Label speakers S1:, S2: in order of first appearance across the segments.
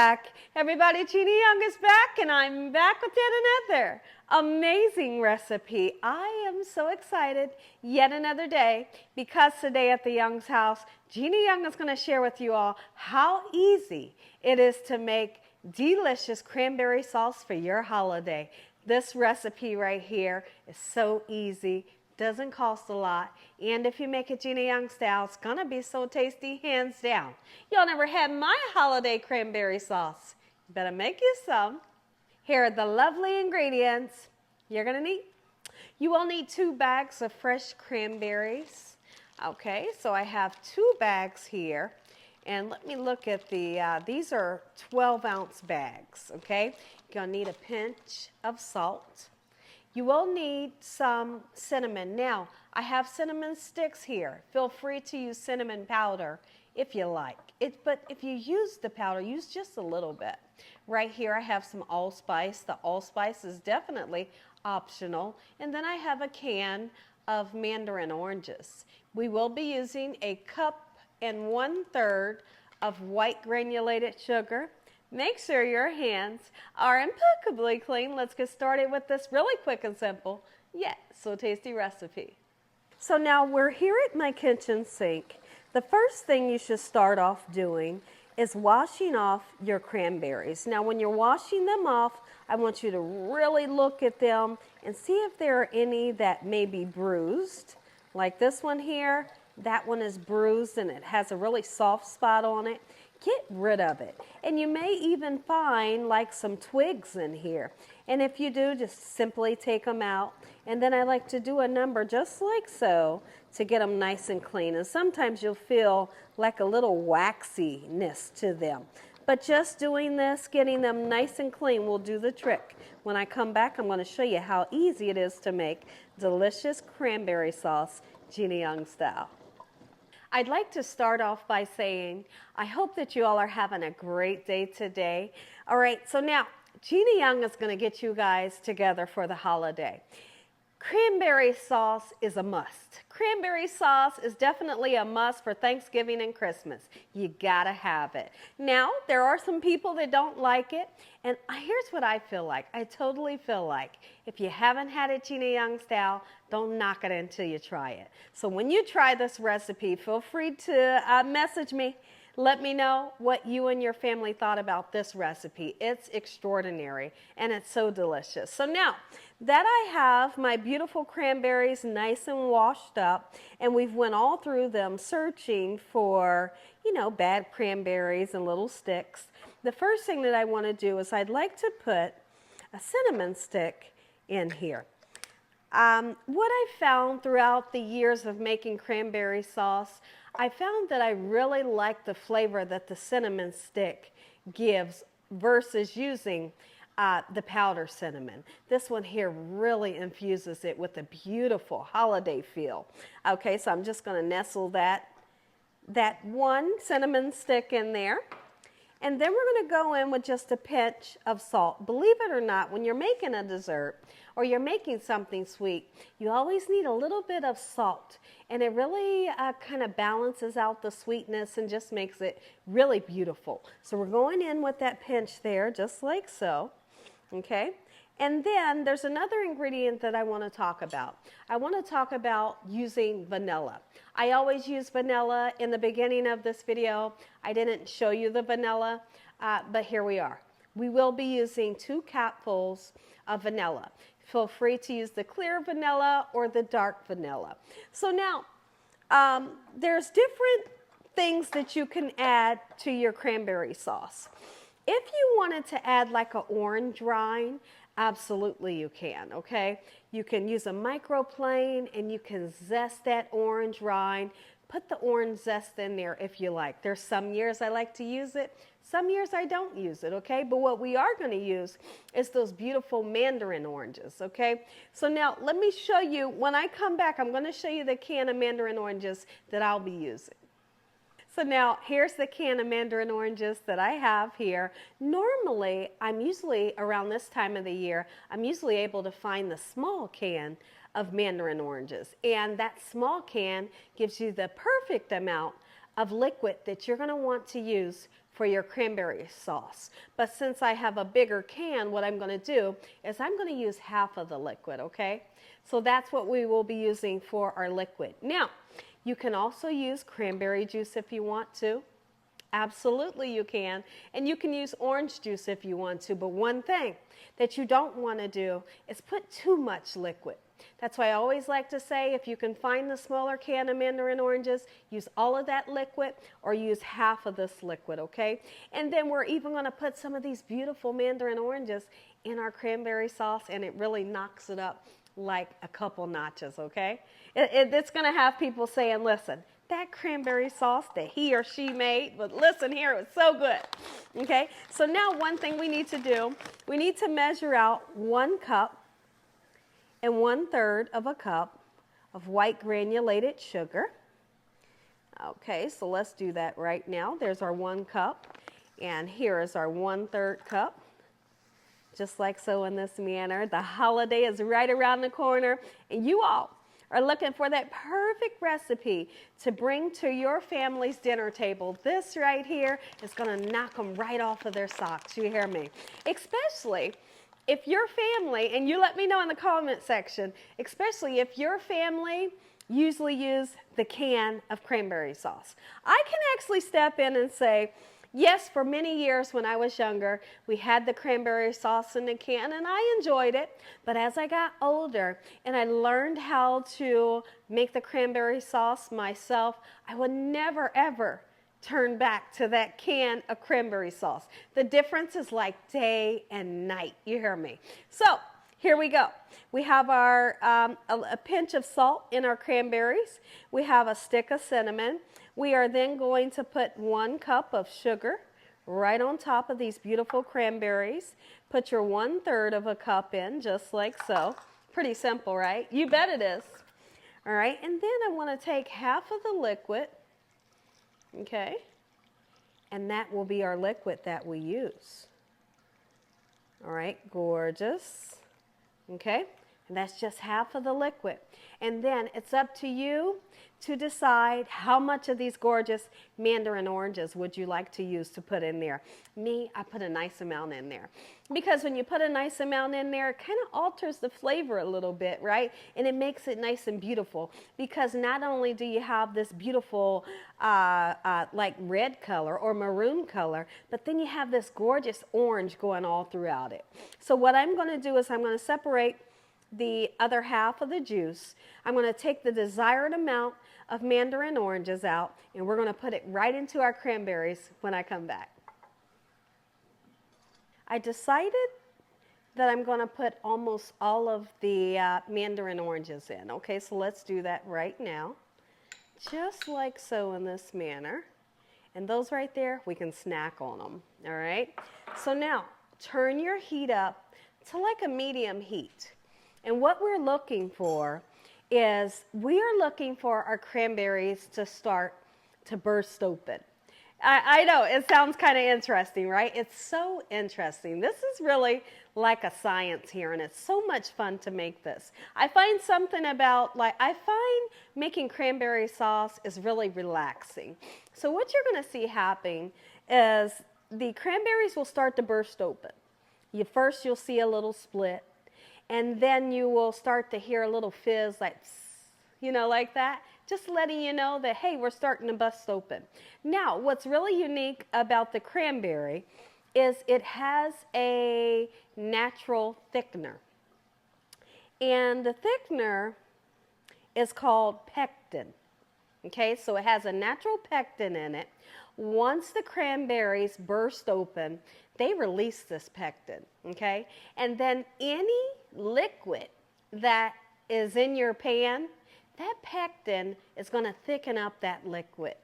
S1: back. Everybody, Gina Young is back, and I'm back with yet another amazing recipe. I am so excited yet another day because today at the Young's house, Gina Young is going to share with you all how easy it is to make delicious cranberry sauce for your holiday. This recipe right here is so easy. Doesn't cost a lot, and if you make it Gina Young style, it's gonna be so tasty, hands down. Y'all never had my holiday cranberry sauce. You better make you some. Here are the lovely ingredients you're gonna need. You will need 2 bags of fresh cranberries. Okay, so I have 2 bags here, and let me look at these are 12-ounce bags, okay? You're gonna need a pinch of salt. You will need some cinnamon. Now, I have cinnamon sticks here. Feel free to use cinnamon powder if you like. But if you use the powder, use just a little bit. Right here, I have some allspice. The allspice is definitely optional. And then I have a can of mandarin oranges. We will be using a cup and 1/3 of white granulated sugar. Make sure your hands are impeccably clean. Let's get started with this really quick and simple, yet so tasty recipe. So now we're here at my kitchen sink. The first thing you should start off doing is washing off your cranberries. Now when you're washing them off, I want you to really look at them and see if there are any that may be bruised. Like this one here, that one is bruised and it has a really soft spot on it. Get rid of it. And you may even find like some twigs in here. And if you do, just simply take them out. And then I like to do a number just like so to get them nice and clean. And sometimes you'll feel like a little waxiness to them. But just doing this, getting them nice and clean will do the trick. When I come back, I'm going to show you how easy it is to make delicious cranberry sauce, Gina Young style. I'd like to start off by saying, I hope that you all are having a great day today. All right, so now, Gina Young is going to get you guys together for the holiday. Cranberry sauce is a must. Cranberry sauce is definitely a must for Thanksgiving and Christmas. You gotta have it. Now, there are some people that don't like it, and here's what I feel like. I totally feel like if you haven't had it Gina Young style, don't knock it until you try it. So when you try this recipe, feel free to message me. Let me know what you and your family thought about this recipe. It's extraordinary and it's so delicious. So now that I have my beautiful cranberries nice and washed up, and we've went all through them searching for, bad cranberries and little sticks, the first thing that I want to do is I'd like to put a cinnamon stick in here. What I found throughout the years of making cranberry sauce, I found that I really like the flavor that the cinnamon stick gives versus using the powder cinnamon. This one here really infuses it with a beautiful holiday feel. Okay, so I'm just going to nestle that one cinnamon stick in there. And then we're going to go in with just a pinch of salt. Believe it or not, when you're making a dessert or you're making something sweet, you always need a little bit of salt. And it really kind of balances out the sweetness and just makes it really beautiful. So we're going in with that pinch there, just like so. Okay? And then there's another ingredient that I want to talk about. I want to talk about using vanilla. I always use vanilla in the beginning of this video. I didn't show you the vanilla, but here we are. We will be using 2 cupfuls of vanilla. Feel free to use the clear vanilla or the dark vanilla. So now, there's different things that you can add to your cranberry sauce. If you wanted to add like an orange rind, absolutely you can, okay? You can use a microplane and you can zest that orange rind. Put the orange zest in there if you like. There's some years I like to use it, some years I don't use it, okay? But what we are going to use is those beautiful mandarin oranges, okay? So now let me show you, when I come back, I'm going to show you the can of mandarin oranges that I'll be using. So now here's the can of mandarin oranges that I have here. Normally, I'm usually around this time of the year, I'm usually able to find the small can of mandarin oranges. And that small can gives you the perfect amount of liquid that you're going to want to use for your cranberry sauce. But since I have a bigger can, what I'm going to do is I'm going to use half of the liquid, okay? So that's what we will be using for our liquid. Now, you can also use cranberry juice if you want to. Absolutely you can. And you can use orange juice if you want to. But one thing that you don't want to do is put too much liquid. That's why I always like to say, if you can find the smaller can of mandarin oranges, use all of that liquid or use half of this liquid, okay? And then we're even going to put some of these beautiful mandarin oranges in our cranberry sauce, and it really knocks it up like a couple notches, okay? It's going to have people saying, listen, that cranberry sauce that he or she made, but listen here, it was so good, okay? So now one thing we need to do, we need to measure out 1 cup and 1/3 of a cup of white granulated sugar. Okay, so let's do that right now. There's our 1 cup, and here is our 1/3 cup. Just like so in this manner. The holiday is right around the corner, and you all are looking for that perfect recipe to bring to your family's dinner table. This right here is going to knock them right off of their socks. You hear me? Especially if your family, and you let me know in the comment section, especially if your family usually use the can of cranberry sauce. I can actually step in and say, yes, for many years when I was younger, we had the cranberry sauce in the can, and I enjoyed it. But as I got older and I learned how to make the cranberry sauce myself, I would never, ever turn back to that can of cranberry sauce. The difference is like day and night. You hear me? So here we go. We have our a pinch of salt in our cranberries. We have a stick of cinnamon. We are then going to put 1 cup of sugar right on top of these beautiful cranberries. Put your 1/3 of a cup in, just like so. Pretty simple, right? You bet it is. All right, and then I want to take half of the liquid, okay, and that will be our liquid that we use. All right, gorgeous. Okay, and that's just half of the liquid. And then it's up to you to decide how much of these gorgeous mandarin oranges would you like to use to put in there. Me, I put a nice amount in there. Because when you put a nice amount in there, it kind of alters the flavor a little bit, right? And it makes it nice and beautiful. Because not only do you have this beautiful like red color or maroon color, but then you have this gorgeous orange going all throughout it. So what I'm going to do is I'm going to separate the other half of the juice. I'm going to take the desired amount of mandarin oranges out, and we're going to put it right into our cranberries when I come back. I decided that I'm going to put almost all of the mandarin oranges in. Okay, so let's do that right now. Just like so in this manner. And those right there, we can snack on them. All right? So now, turn your heat up to like a medium heat. And what we're looking for is we are looking for our cranberries to start to burst open. I know, it sounds kind of interesting, right? It's so interesting. This is really like a science here, and it's so much fun to make this. I find something about, I find making cranberry sauce is really relaxing. So what you're going to see happening is the cranberries will start to burst open. First, you'll see a little split. And then you will start to hear a little fizz, like, like that. Just letting you know that, hey, we're starting to bust open. Now, what's really unique about the cranberry is it has a natural thickener. And the thickener is called pectin. Okay, so it has a natural pectin in it. Once the cranberries burst open, they release this pectin, okay? And then any liquid that is in your pan, that pectin is going to thicken up that liquid.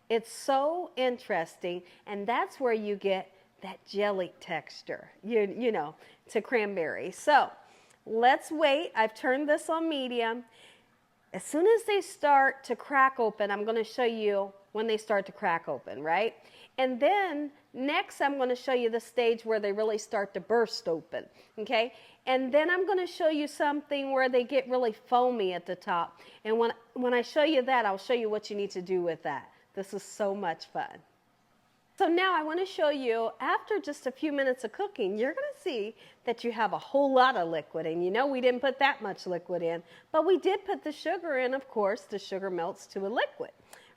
S1: It's so interesting, and that's where you get that jelly texture, to cranberry. So let's wait. I've turned this on medium. As soon as they start to crack open, I'm going to show you when they start to crack open, right? And then next I'm going to show you the stage where they really start to burst open, okay? And then I'm going to show you something where they get really foamy at the top. And when I show you that, I'll show you what you need to do with that. This is so much fun. So now I want to show you, after just a few minutes of cooking, you're going to see that you have a whole lot of liquid. And you know we didn't put that much liquid in, but we did put the sugar in. Of course, the sugar melts to a liquid,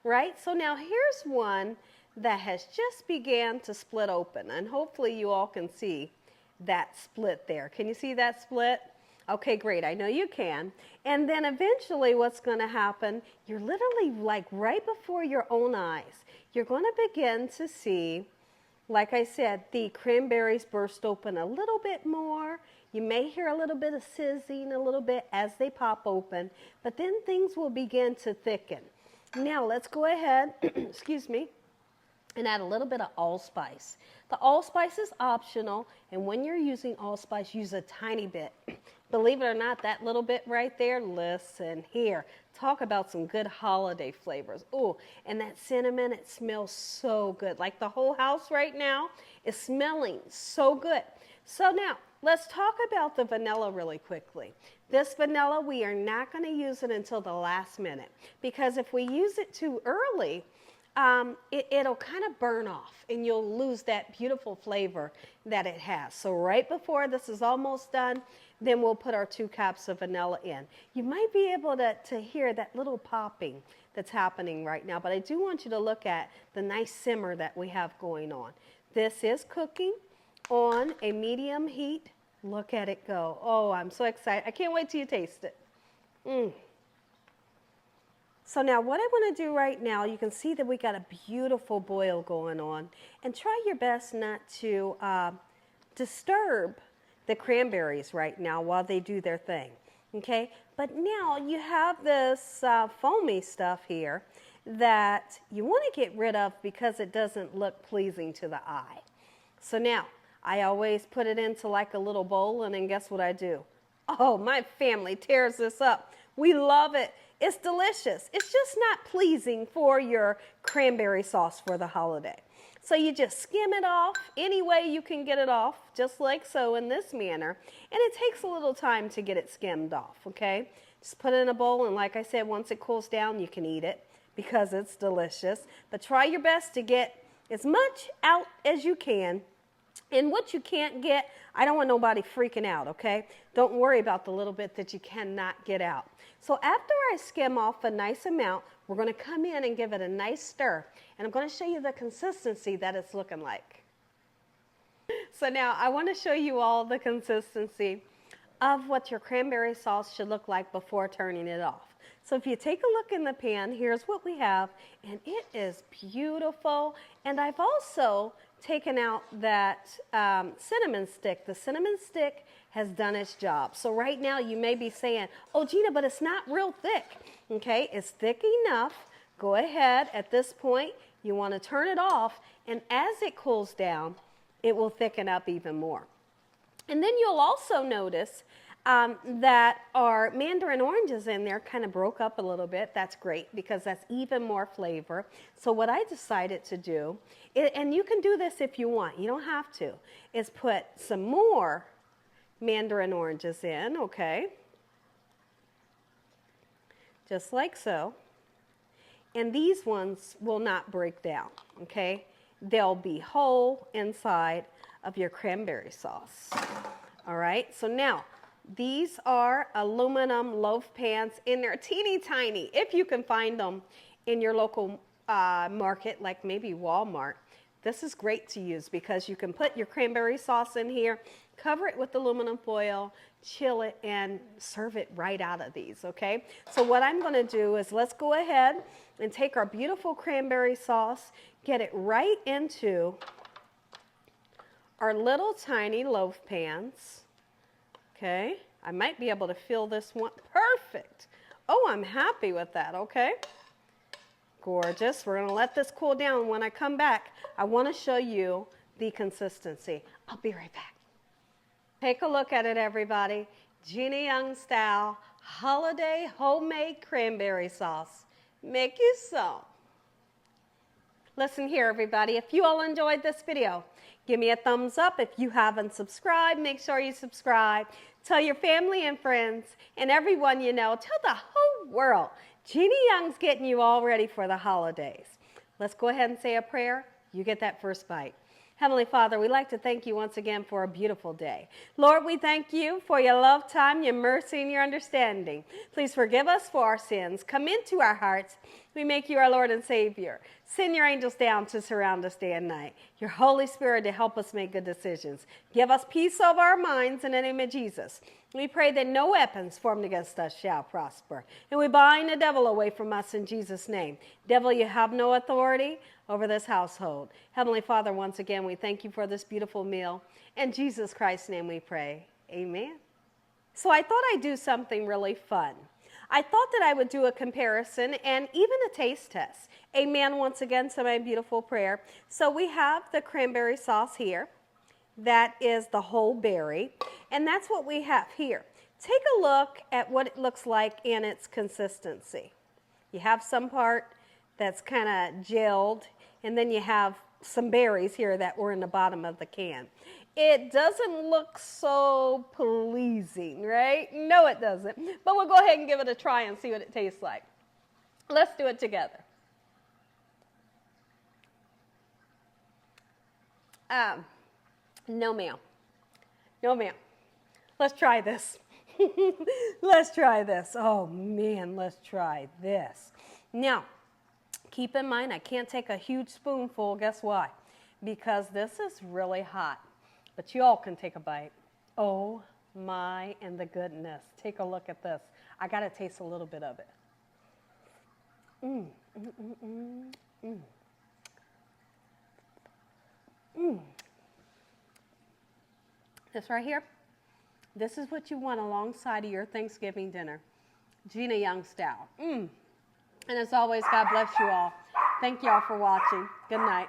S1: right? So now here's one that has just began to split open. And hopefully you all can see that split there. Can you see that split? Okay, great. I know you can. And then eventually what's going to happen, you're literally like right before your own eyes, you're going to begin to see, like I said, the cranberries burst open a little bit more. You may hear a little bit of sizzling a little bit as they pop open, but then things will begin to thicken. Now let's go ahead, excuse me, and add a little bit of allspice. The allspice is optional, and when you're using allspice, use a tiny bit. Believe it or not, that little bit right there, listen here. Talk about some good holiday flavors. Oh, and that cinnamon, it smells so good. Like the whole house right now is smelling so good. So now, let's talk about the vanilla really quickly. This vanilla, we are not going to use it until the last minute, because if we use it too early, it'll kind of burn off and you'll lose that beautiful flavor that it has. So right before this is almost done, then we'll put our 2 cups of vanilla in. You might be able to hear that little popping that's happening right now, but I do want you to look at the nice simmer that we have going on. This is cooking on a medium heat. Look at it go. Oh, I'm so excited. I can't wait till you taste it. So now what I want to do right now, you can see that we got a beautiful boil going on. And try your best not to disturb the cranberries right now while they do their thing. Okay? But now you have this foamy stuff here that you want to get rid of because it doesn't look pleasing to the eye. So now I always put it into like a little bowl, and then guess what I do? Oh, my family tears this up. We love it. It's delicious. It's just not pleasing for your cranberry sauce for the holiday. So you just skim it off any way you can get it off, just like so in this manner. And it takes a little time to get it skimmed off, okay? Just put it in a bowl, and like I said, once it cools down, you can eat it because it's delicious. But try your best to get as much out as you can. And what you can't get, I don't want nobody freaking out, okay? Don't worry about the little bit that you cannot get out. So after I skim off a nice amount, we're going to come in and give it a nice stir. And I'm going to show you the consistency that it's looking like. So now I want to show you all the consistency of what your cranberry sauce should look like before turning it off. So if you take a look in the pan, here's what we have, and it is beautiful. And I've also taken out that cinnamon stick. The cinnamon stick has done its job. So right now you may be saying, oh Gina, but it's not real thick. Okay, it's thick enough. Go ahead at this point, you want to turn it off, and as it cools down, it will thicken up even more. And then you'll also notice that our mandarin oranges in there kind of broke up a little bit. That's great because that's even more flavor. So what I decided to do, and you can do this if you want, you don't have to, is put some more mandarin oranges in, okay? Just like so. And these ones will not break down, okay? They'll be whole inside of your cranberry sauce. All right, so now these are aluminum loaf pans, and they're teeny tiny. If you can find them in your local market, like maybe Walmart, this is great to use because you can put your cranberry sauce in here, cover it with aluminum foil, chill it, and serve it right out of these, okay? So what I'm going to do is let's go ahead and take our beautiful cranberry sauce, get it right into our little tiny loaf pans. Okay, I might be able to fill this one. Perfect. Oh, I'm happy with that, okay? Gorgeous. We're going to let this cool down. When I come back, I want to show you the consistency. I'll be right back. Take a look at it, everybody. Gina Young style holiday homemade cranberry sauce. Make you some. Listen here, everybody. If you all enjoyed this video, give me a thumbs up. If you haven't subscribed, make sure you subscribe. Tell your family and friends and everyone you know. Tell the whole world. Gina Young's getting you all ready for the holidays. Let's go ahead and say a prayer You get that first bite. Heavenly Father, we'd like to thank you once again for a beautiful day. Lord, we thank you for your love time, your mercy, and your understanding. Please forgive us for our sins. Come into our hearts. We make you our Lord and Savior. Send your angels down to surround us day and night. Your Holy Spirit to help us make good decisions. Give us peace over our minds in the name of Jesus. We pray that no weapons formed against us shall prosper. And we bind the devil away from us in Jesus' name. Devil, you have no authority over this household. Heavenly Father, once again, we thank you for this beautiful meal. In Jesus Christ's name we pray. Amen. So I thought I'd do something really fun. I thought that I would do a comparison and even a taste test. Amen once again to my beautiful prayer. So we have the cranberry sauce here. That is the whole berry. And that's what we have here. Take a look at what it looks like in its consistency. You have some part that's kind of gelled, and then you have some berries here that were in the bottom of the can. It doesn't look so pleasing, right? No, it doesn't. But we'll go ahead and give it a try and see what it tastes like. Let's do it together. No, ma'am. No, ma'am. Let's try this. Let's try this. Oh, man, let's try this. Now, keep in mind, I can't take a huge spoonful. Guess why? Because this is really hot. But you all can take a bite. Oh, my, and the goodness. Take a look at this. I got to taste a little bit of it. This right here, this is what you want alongside of your Thanksgiving dinner. Gina Young style. And as always, God bless you all. Thank you all for watching. Good night.